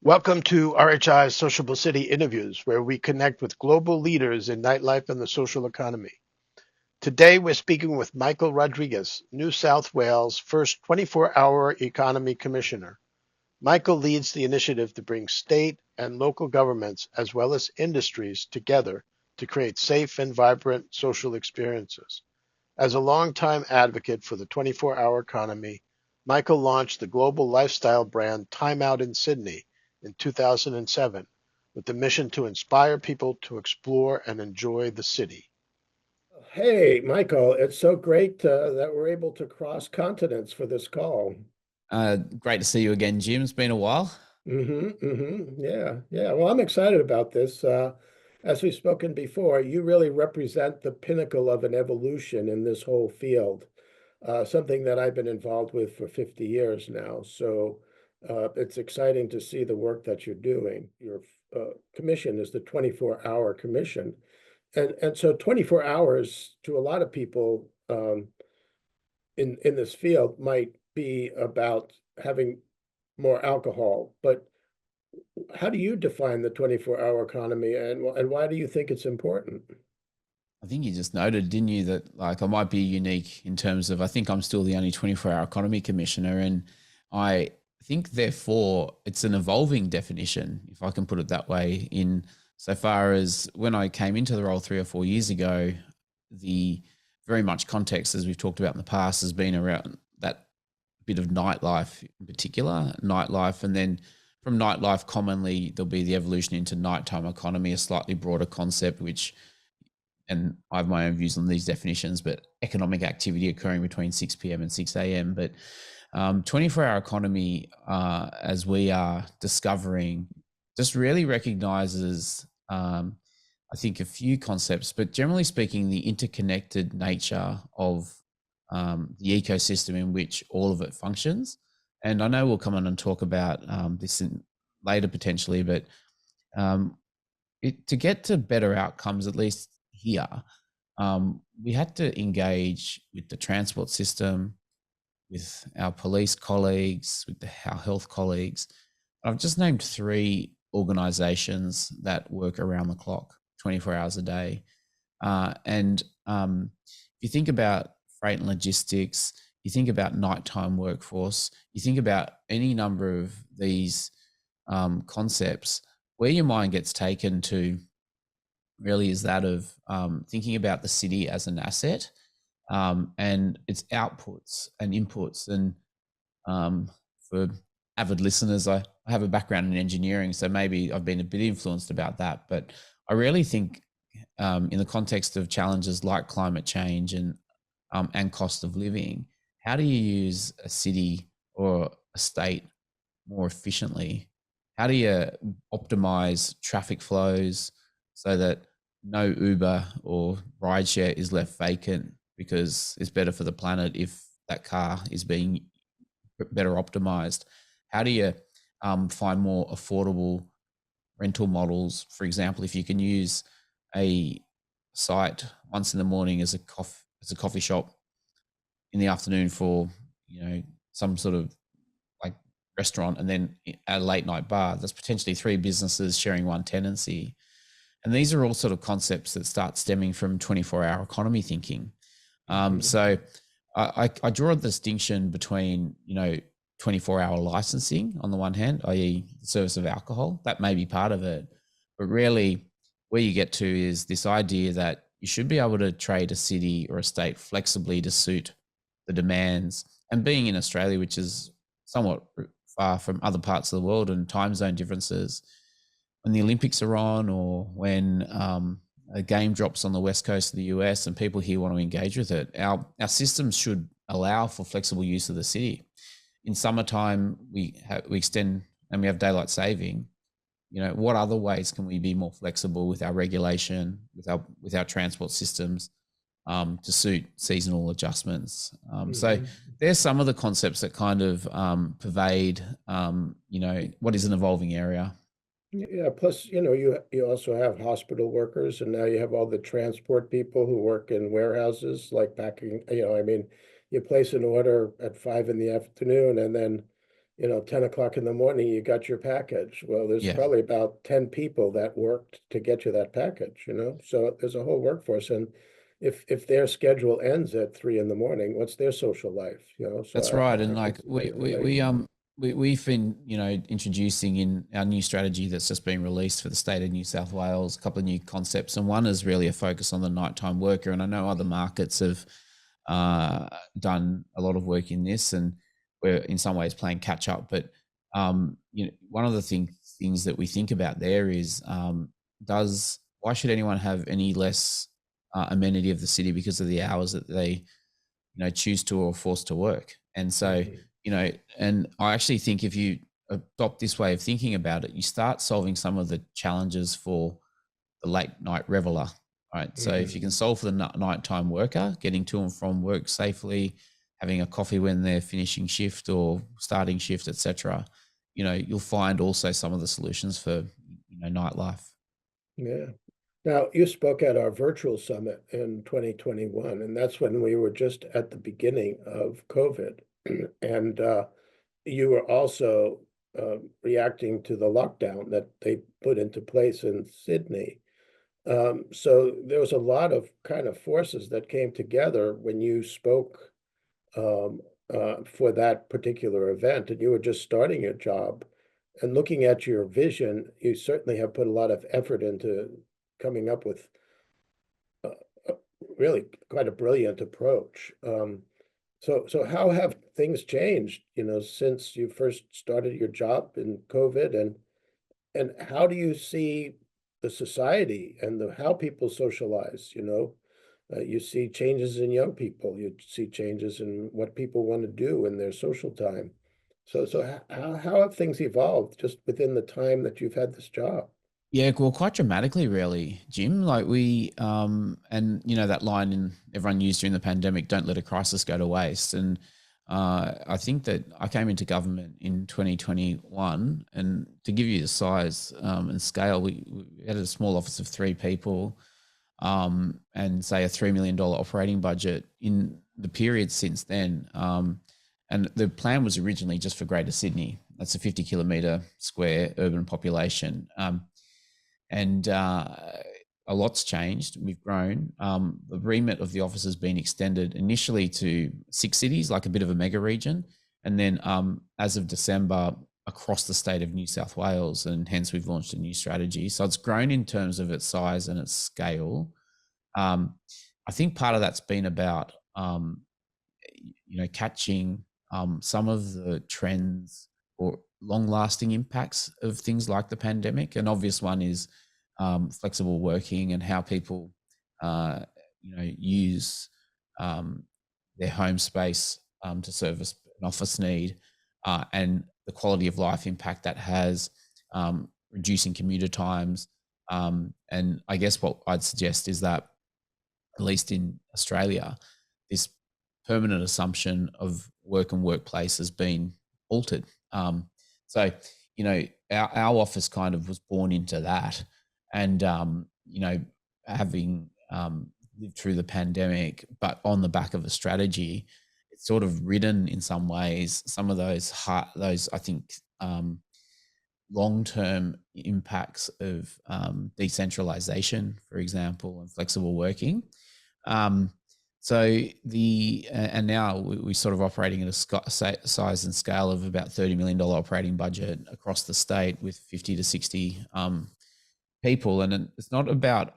Welcome to RHI's Sociable City Interviews, where we connect with global leaders in nightlife and the social economy. Today, we're speaking with Michael Rodrigues, New South Wales' first 24-hour economy commissioner. Michael leads the initiative to bring state and local governments, as well as industries, together to create safe and vibrant social experiences. As a longtime advocate for the 24-hour economy, Michael launched the global lifestyle brand Time Out in Sydney in 2007 with the mission to inspire people to explore and enjoy the city. Hey, Michael, it's so great that we're able to cross continents for this call. Great to see you again, Jim. It's been a while. Yeah, yeah. Well, I'm excited about this. As we've spoken before, you really represent the pinnacle of an evolution in this whole field, something that I've been involved with for 50 years now. So it's exciting to see the work that you're doing. Your commission is the 24-hour commission. And so 24 hours to a lot of people in this field might be about having more alcohol. But how do you define the 24-hour economy, and why do you think it's important? I think you just noted, didn't you, that like I might be unique in terms of I think I'm still the only 24-hour economy commissioner. And I think therefore it's an evolving definition, if I can put it that way, in so far as when I came into the role 3 or 4 years ago, the very much context, as we've talked about in the past, has been around that bit of nightlife in particular, nightlife. And then from nightlife, commonly there'll be the evolution into nighttime economy, a slightly broader concept, which, and I have my own views on these definitions, but economic activity occurring between 6 p.m. and 6 a.m. But 24-hour economy, as we are discovering, just really recognizes, I think, a few concepts, but generally speaking, the interconnected nature of the ecosystem in which all of it functions. And I know we'll come on and talk about this later potentially, but um, to get to better outcomes, at least here, we had to engage with the transport system, with our police colleagues, with our health colleagues. I've just named three organizations that work around the clock, 24 hours a day. And if you think about freight and logistics, you think about nighttime workforce, you think about any number of these concepts, where your mind gets taken to really is that of thinking about the city as an asset and its outputs and inputs. And for avid listeners, I have a background in engineering, so maybe I've been a bit influenced about that. But I really think, in the context of challenges like climate change and cost of living, how do you use a city or a state more efficiently? How do you optimize traffic flows so that no Uber or rideshare is left vacant because it's better for the planet if that car is being better optimized? How do you find more affordable rental models? For example, if you can use a site once in the morning as a coffee shop, in the afternoon for some sort of like restaurant, and then a late night bar, that's potentially three businesses sharing one tenancy. And these are all sort of concepts that start stemming from 24-hour economy thinking. Mhm. So I draw a distinction between 24-hour licensing on the one hand, i.e. the service of alcohol. That may be part of it, but really where you get to is this idea that you should be able to trade a city or a state flexibly to suit the demands. And being in Australia, which is somewhat far from other parts of the world and time zone differences, when the Olympics are on, or when a game drops on the west coast of the US and people here want to engage with it, our systems should allow for flexible use of the city. In summertime, we extend and we have daylight saving. What other ways can we be more flexible with our regulation, with our transport systems, to suit seasonal adjustments? So Mhm. there's some of the concepts that kind of pervade, what is an evolving area. Yeah, plus, you also have hospital workers, and now you have all the transport people who work in warehouses, like packing, I mean, you place an order at 5 in the afternoon, and then 10 o'clock in the morning, you got your package. Well, there's Yeah, probably about 10 people that worked to get you that package, So there's a whole workforce. And if their schedule ends at 3 in the morning, what's their social life, So that's right. And I like can relate. we've been, introducing in our new strategy that's just been released for the state of New South Wales, a couple of new concepts, and one is really a focus on the nighttime worker. And I know other markets have done a lot of work in this, and we're in some ways playing catch up. But one of the things that we think about there is, does why should anyone have any less amenity of the city because of the hours that they choose to or are forced to work? And so Mhm. and I actually think if you adopt this way of thinking about it, you start solving some of the challenges for the late night reveler. Right. So if you can Mhm. solve for the nighttime worker, getting to and from work safely, having a coffee when they're finishing shift or starting shift, etc., you'll find also some of the solutions for nightlife. Yeah. Now, you spoke at our virtual summit in 2021, and that's when we were just at the beginning of COVID. And you were also reacting to the lockdown that they put into place in Sydney. So there was a lot of kind of forces that came together when you spoke um, for that particular event, and you were just starting your job. And looking at your vision, you certainly have put a lot of effort into coming up with a really quite a brilliant approach. So how have things changed, since you first started your job in COVID, and how do you see the society and how people socialize, you see changes in young people, you see changes in what people want to do in their social time. So how have things evolved just within the time that you've had this job? Yeah, well, quite dramatically, really, Jim. Like we, and that line in everyone used during the pandemic: "Don't let a crisis go to waste." And I think that I came into government in 2021, and to give you the size and scale, we had a small office of 3 people, and say a $3 million operating budget in the period since then. And the plan was originally just for Greater Sydney. That's a 50 kilometre square urban population. And a lot's changed. We've grown. The remit of the office has been extended initially to 6 cities, like a bit of a mega region, and then as of December, across the state of New South Wales, and hence we've launched a new strategy. So it's grown in terms of its size and its scale. Um, I think part of that's been about catching some of the trends or long-lasting impacts of things like the pandemic. An obvious one is flexible working and how people, use um, their home space to service an office need, and the quality of life impact that has, reducing commuter times. And I guess what I'd suggest is that, at least in Australia, this permanent assumption of work and workplace has been altered. So, our office kind of was born into that. And, having lived through the pandemic, but on the back of a strategy, it's sort of ridden in some ways some of those, I think, long-term impacts of decentralization, for example, and flexible working. Um, so and now we're sort of operating at a size and scale of about $30 million operating budget across the state with 50 to 60 people. And it's not about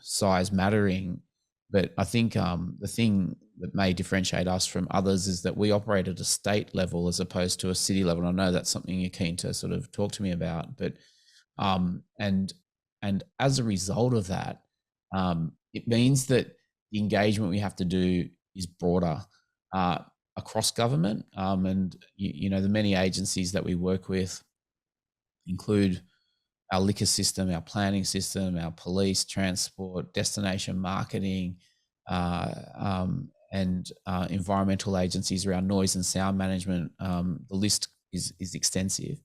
size mattering, but I think the thing that may differentiate us from others is that we operate at a state level as opposed to a city level. And I know that's something you're keen to sort of talk to me about, but and as a result of that, it means that the engagement we have to do is broader across government, and the many agencies that we work with include our liquor system, our planning system, our police, transport, destination marketing, and environmental agencies around noise and sound management. The list is extensive.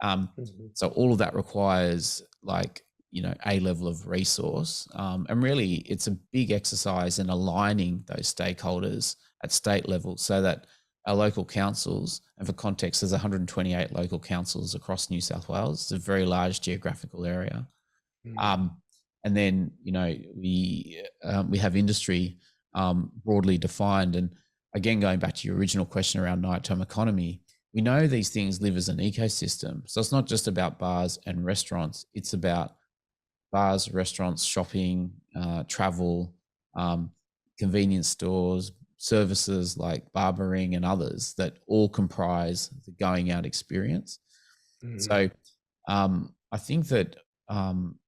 Mhm. So all of that requires a level of resource, and really it's a big exercise in aligning those stakeholders at state level so that our local councils, and for context, there's 128 local councils across New South Wales. It's a very large geographical area. And then, we have industry broadly defined. And again, going back to your original question around nighttime economy, we know these things live as an ecosystem. So it's not just about bars and restaurants. It's about bars, restaurants, shopping, travel, convenience stores, services like barbering and others that all comprise the going out experience. So I think that,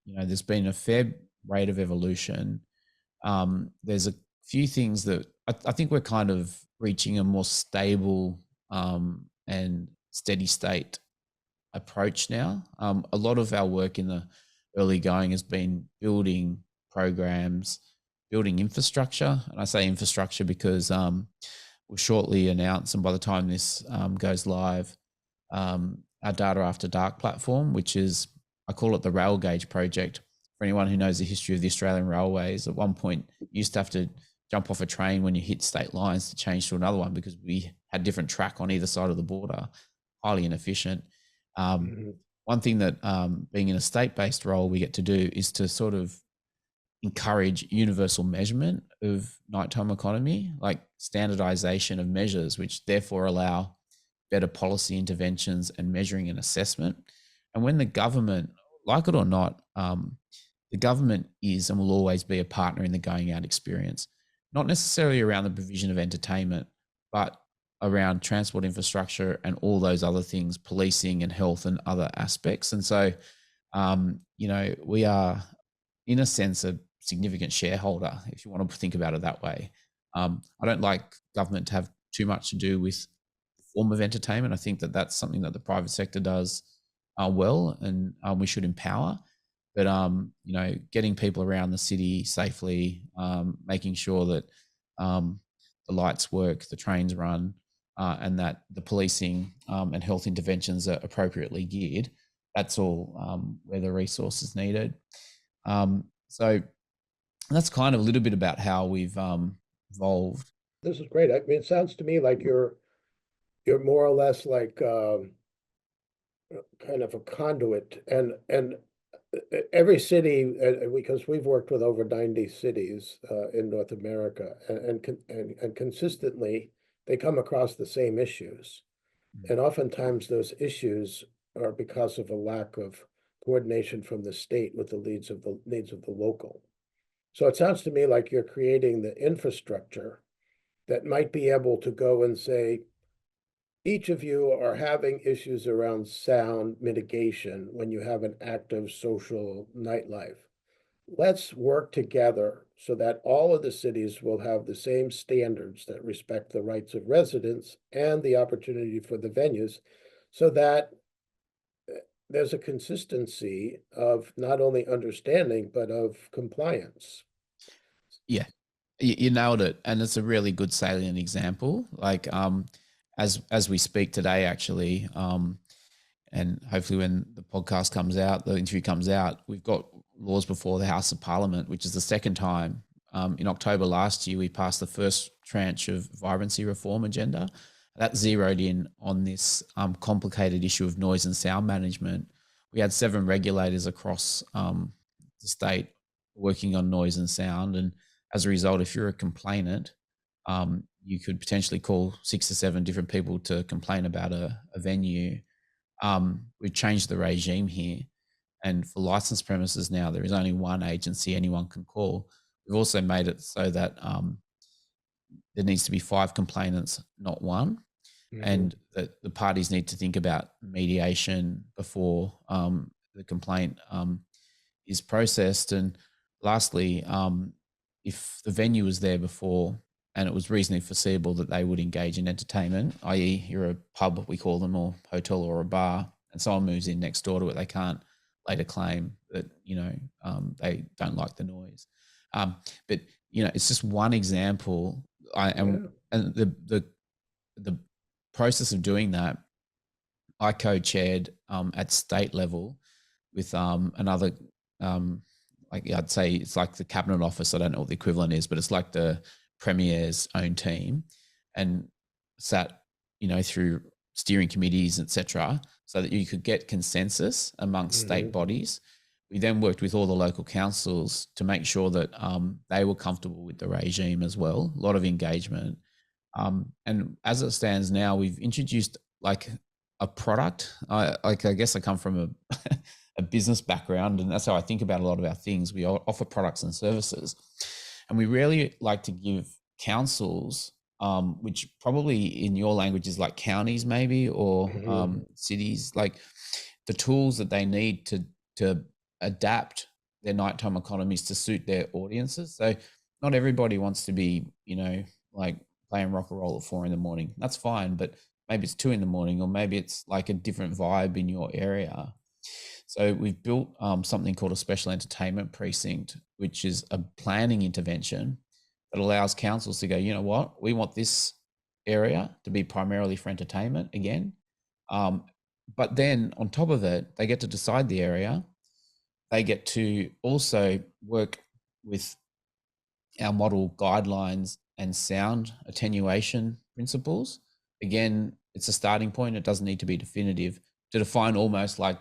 there's been a fair rate of evolution. There's a few things that I think we're kind of reaching a more stable and steady state approach now. A lot of our work in the early going has been building programs, building infrastructure. And I say infrastructure because we'll shortly announce, and by the time this goes live, our Data After Dark platform, which is, I call it the rail gauge project. For anyone who knows the history of the Australian railways, at one point you used to have to jump off a train when you hit state lines to change to another one because we had different track on either side of the border, highly inefficient. One thing that being in a state-based role we get to do is to sort of encourage universal measurement of nighttime economy, like standardization of measures, which therefore allow better policy interventions and measuring and assessment. And when the government, like it or not, the government is and will always be a partner in the going out experience, not necessarily around the provision of entertainment, but around transport infrastructure and all those other things, policing and health and other aspects. And so, we are, in a sense, a significant shareholder, if you want to think about it that way. I don't like government to have too much to do with the form of entertainment. I think that that's something that the private sector does well, and we should empower. But getting people around the city safely, making sure that the lights work, the trains run, and that the policing and health interventions are appropriately geared. That's all where the resources needed. So that's kind of a little bit about how we've evolved. This is great. I mean, it sounds to me like you're more or less like kind of a conduit, and every city, because we've worked with over 90 cities in North America, and consistently they come across the same issues. And oftentimes those issues are because of a lack of coordination from the state with the needs of the local. So it sounds to me like you're creating the infrastructure that might be able to go and say, each of you are having issues around sound mitigation when you have an active social nightlife. Let's work together so that all of the cities will have the same standards that respect the rights of residents and the opportunity for the venues, so that there's a consistency of not only understanding, but of compliance. Yeah, you nailed it. And it's a really good salient example. Like, as we speak today, actually, and hopefully when the podcast comes out, the interview comes out, we've got laws before the House of Parliament, which is the second time. In October last year, we passed the first tranche of vibrancy reform agenda. That zeroed in on this complicated issue of noise and sound management. We had 7 regulators across the state working on noise and sound. And as a result, if you're a complainant, you could potentially call 6 or 7 different people to complain about a venue. We've changed the regime here. And for licensed premises now, there is only one agency anyone can call. We've also made it so that there needs to be 5 complainants, not one. And that the parties need to think about mediation before the complaint is processed. And lastly, if the venue was there before and it was reasonably foreseeable that they would engage in entertainment, i.e. you're a pub, we call them, or hotel or a bar, and someone moves in next door to it, they can't later claim that, they don't like the noise. But, it's just one example. And the process of doing that, I co-chaired at state level with another, like I'd say it's like the Cabinet Office. I don't know what the equivalent is, but it's like the Premier's own team, and sat through steering committees, etc., so that you could get consensus amongst state bodies. We then worked with all the local councils to make sure that they were comfortable with the regime as well. A lot of engagement. And as it stands now, we've introduced like a product. I guess I come from a business background, and that's how I think about a lot of our things. We offer products and services, and we really like to give councils, which probably in your language is like counties maybe, or cities, like the tools that they need to adapt their nighttime economies to suit their audiences. So not everybody wants to be, like playing rock and roll at 4 a.m. That's fine, but maybe it's 2 a.m, or maybe it's like a different vibe in your area. So we've built something called a special entertainment precinct, which is a planning intervention that allows councils to go, you know what, we want this area to be primarily for entertainment again. But then on top of it, they get to decide the area. They get to also work with our model guidelines and sound attenuation principles. Again, it's a starting point. It doesn't need to be definitive, to define almost like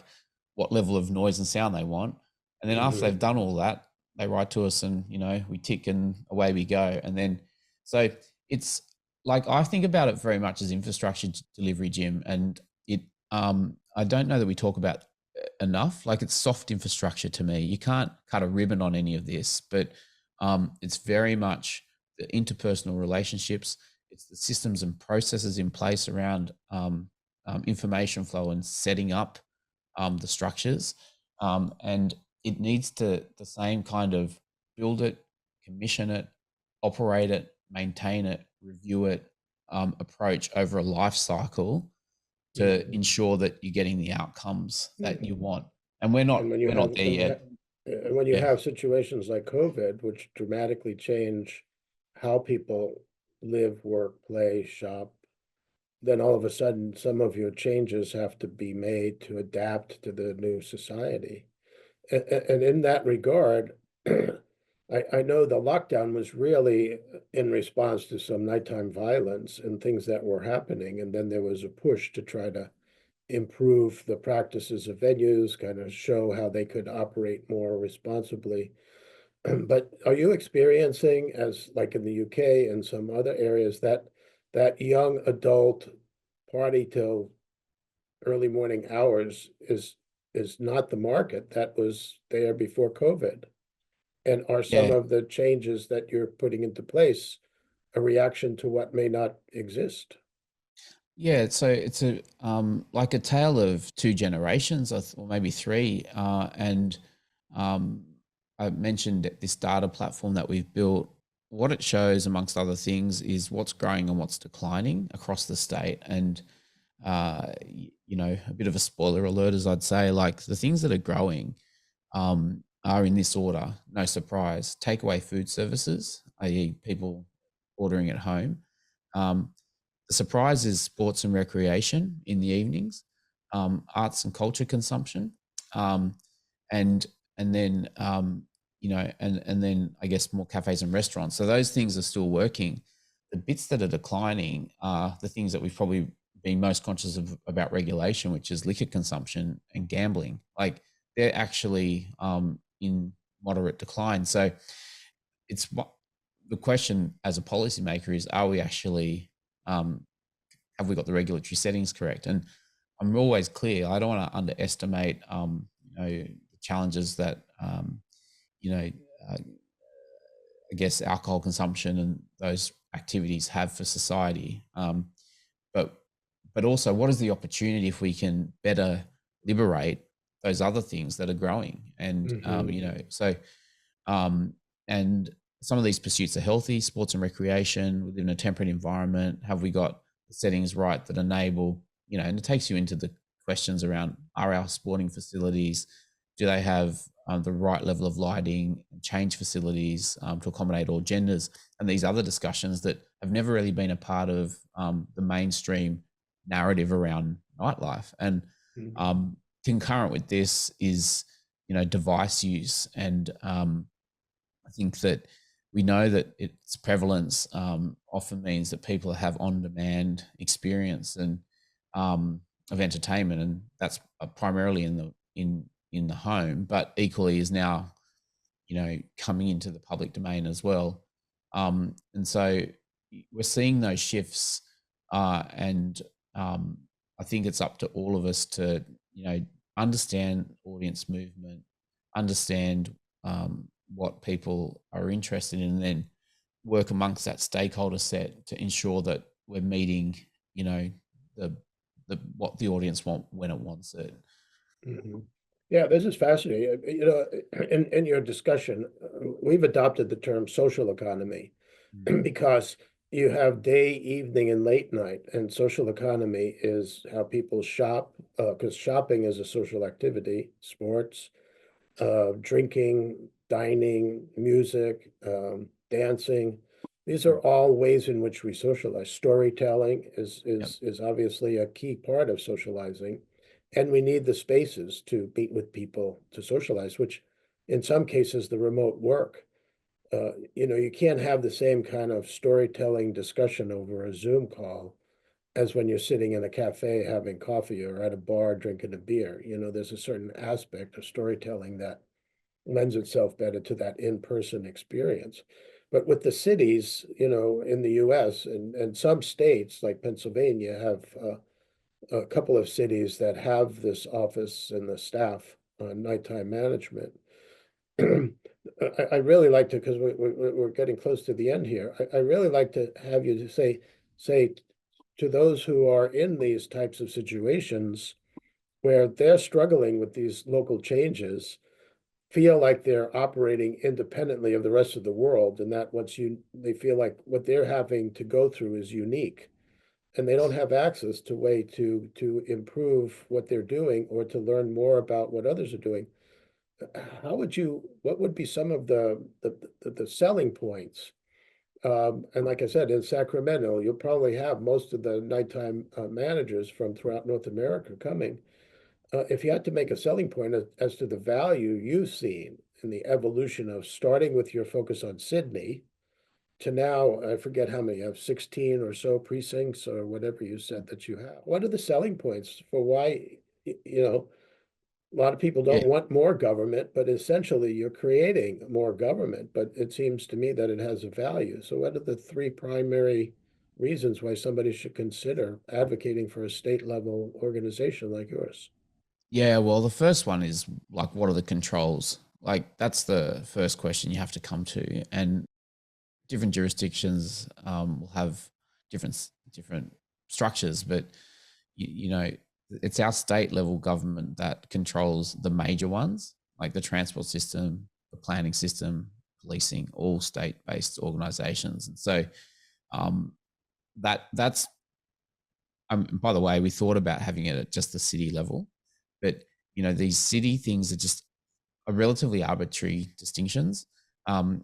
what level of noise and sound they want. And then after they've done all that, they write to us and, we tick and away we go. And then, so it's like, I think about it very much as infrastructure delivery, Jim. And I don't know that we talk about enough. Like, it's soft infrastructure to me. You can't cut a ribbon on any of this, but it's very much the interpersonal relationships. It's the systems and processes in place around information flow and setting up the structures. And it needs to the same kind of build it, commission it, operate it, maintain it, review it approach over a life cycle to ensure that you're getting the outcomes that you want. And we're not there yet. And when you have situations like COVID, which dramatically change how people live, work, play, shop, then all of a sudden some of your changes have to be made to adapt to the new society. And in that regard, I know the lockdown was really in response to some nighttime violence and things that were happening. And then there was a push to try to improve the practices of venues, kind of show how they could operate more responsibly. But are you experiencing, as like in the UK and some other areas, that young adult party till early morning hours is not the market that was there before COVID? And are some Yeah. of the changes that you're putting into place a reaction to what may not exist? Yeah, so it's a like a tale of two generations, or maybe three. And I mentioned this data platform that we've built. What it shows, amongst other things, is what's growing and what's declining across the state. And a bit of a spoiler alert, as I'd say, like the things that are growing are in this order. No surprise: takeaway food services, i.e., people ordering at home. The surprise is sports and recreation in the evenings, arts and culture consumption, and then and then I guess more cafes and restaurants. So those things are still working. The bits that are declining are the things that we've probably been most conscious of about regulation, which is liquor consumption and gambling. Like, they're actually in moderate decline. So it's the question as a policymaker is: are we actually have we got the regulatory settings correct? And I'm always clear, I don't want to underestimate the challenges that I guess alcohol consumption and those activities have for society. But also, what is the opportunity if we can better liberate those other things that are growing? And and some of these pursuits are healthy: sports and recreation within a temperate environment. Have we got the settings right that enable, and it takes you into the questions around: are our sporting facilities, do they have the right level of lighting and change facilities to accommodate all genders, and these other discussions that have never really been a part of the mainstream narrative around nightlife. And concurrent with this is device use. And I think that we know that its prevalence often means that people have on-demand experience and of entertainment, and that's primarily in the home, but equally is now, coming into the public domain as well. And so we're seeing those shifts, and I think it's up to all of us to, understand audience movement, understand what people are interested in, and then work amongst that stakeholder set to ensure that we're meeting, the what the audience want when it wants it. Mhm. Yeah, this is fascinating. In your discussion, we've adopted the term social economy because you have day, evening, and late night, and social economy is how people shop, because shopping is a social activity, sports, drinking, dining, music, dancing. These are all ways in which we socialize. Storytelling is Yep. is obviously a key part of socializing, and we need the spaces to meet with people to socialize, which in some cases the remote work. You can't have the same kind of storytelling discussion over a Zoom call as when you're sitting in a cafe having coffee or at a bar drinking a beer. There's a certain aspect of storytelling that lends itself better to that in-person experience. But with the cities, in the US and some states like Pennsylvania have a couple of cities that have this office and the staff on nighttime management. I really like to, because we're getting close to the end here. I really like to have you to say to those who are in these types of situations where they're struggling with these local changes, feel like they're operating independently of the rest of the world, and that they feel like what they're having to go through is unique, and they don't have access to way to improve what they're doing or to learn more about what others are doing. What would be some of the selling points? And like I said, in Sacramento, you'll probably have most of the nighttime managers from throughout North America coming. If you had to make a selling point as to the value you've seen in the evolution of starting with your focus on Sydney to now, I forget how many you have, 16 or so precincts or whatever you said that you have. What are the selling points for why, a lot of people Yeah. don't want more government, but essentially you're creating more government, but it seems to me that it has a value. So what are the three primary reasons why somebody should consider advocating for a state level organization like yours? Yeah, well, the first one is like, what are the controls? Like, that's the first question you have to come to. And different jurisdictions will have different structures, but it's our state level government that controls the major ones, like the transport system, the planning system, policing, all state based organizations. And so um, that's by the way, we thought about having it at just the city level, but these city things are relatively arbitrary distinctions.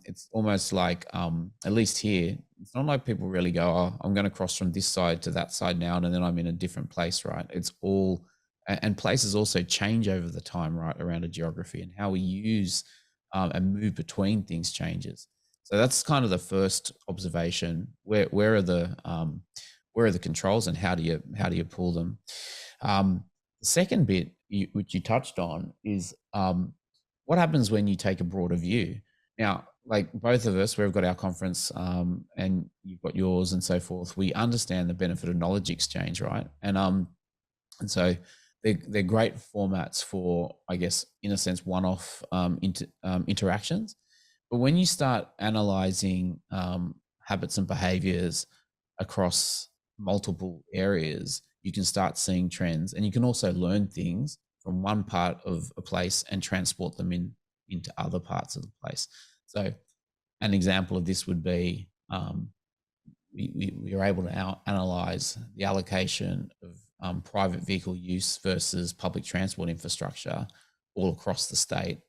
It's almost like, at least here, it's not like people really go, oh, I'm going to cross from this side to that side now, and then I'm in a different place, right? It's all, and places also change over the time, right, around a geography, and how we use and move between things changes. So that's kind of the first observation. Where are the controls, and how do you pull them? The second bit, which you touched on, is what happens when you take a broader view. Now, like both of us, we've got our conference and you've got yours and so forth. We understand the benefit of knowledge exchange, right? And so they're great formats for, I guess, in a sense, one-off interactions. But when you start analyzing habits and behaviors across multiple areas, you can start seeing trends, and you can also learn things from one part of a place and transport them into other parts of the place. So an example of this would be we are able to analyze the allocation of private vehicle use versus public transport infrastructure all across the state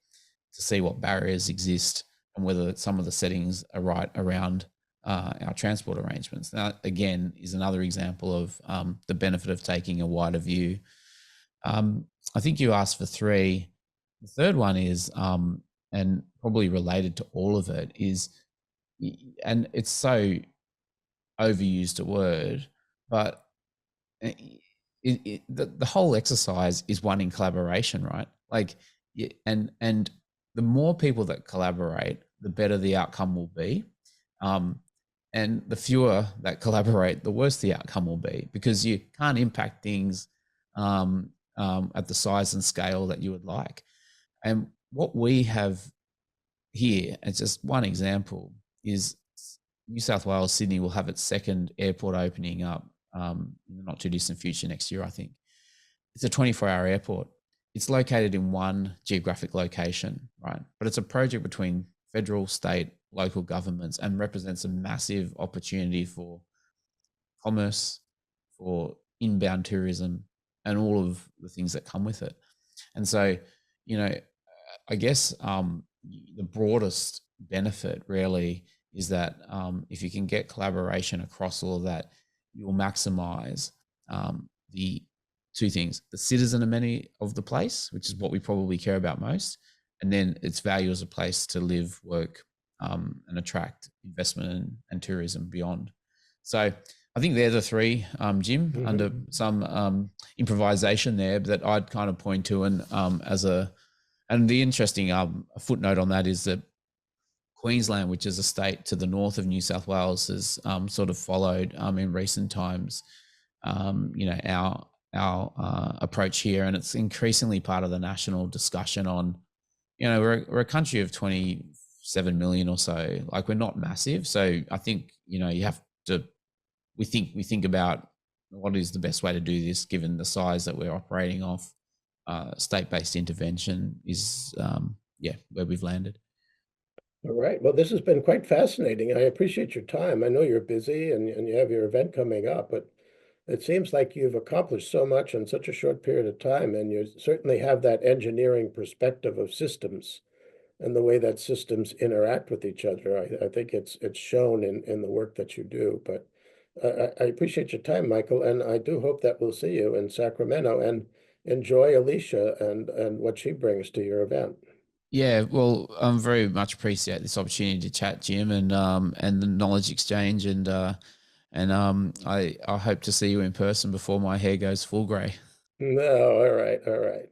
to see what barriers exist and whether some of the settings are right around our transport arrangements. That, again, is another example of the benefit of taking a wider view. I think you asked for three. The third one is, and probably related to all of it, is and it's so overused a word, but the whole exercise is one in collaboration, right? Like, and the more people that collaborate, the better the outcome will be. And the fewer that collaborate, the worse the outcome will be, because you can't impact things at the size and scale that you would like. And what we have here, as just one example, is New South Wales, Sydney will have its second airport opening up in the not too distant future next year, I think. It's a 24-hour airport. It's located in one geographic location, right? But it's a project between federal, state, local governments, and represents a massive opportunity for commerce, for inbound tourism, and all of the things that come with it. And so, you know, I guess the broadest benefit really is that if you can get collaboration across all of that, you'll maximize the two things: the citizen amenity of the place, which is what we probably care about most, and then its value as a place to live, work, and attract investment and tourism beyond. So I think they're the three, Jim, under some improvisation there that I'd kind of point to. And the interesting footnote on that is that Queensland, which is a state to the north of New South Wales, has sort of followed in recent times, our approach here, and it's increasingly part of the national discussion on, we're a country of 27 million or so. Like, we're not massive, so I think you have to. We think about what is the best way to do this, given the size that we're operating off. State-based intervention is, where we've landed. All right. Well, this has been quite fascinating. I appreciate your time. I know you're busy and you have your event coming up, but it seems like you've accomplished so much in such a short period of time, and you certainly have that engineering perspective of systems and the way that systems interact with each other. I think it's shown in the work that you do. But I appreciate your time, Michael, and I do hope that we'll see you in Sacramento, and enjoy Alicia and what she brings to your event. Yeah, well, I very much appreciate this opportunity to chat, Jim, and the knowledge exchange, and I hope to see you in person before my hair goes full grey. No, all right, all right.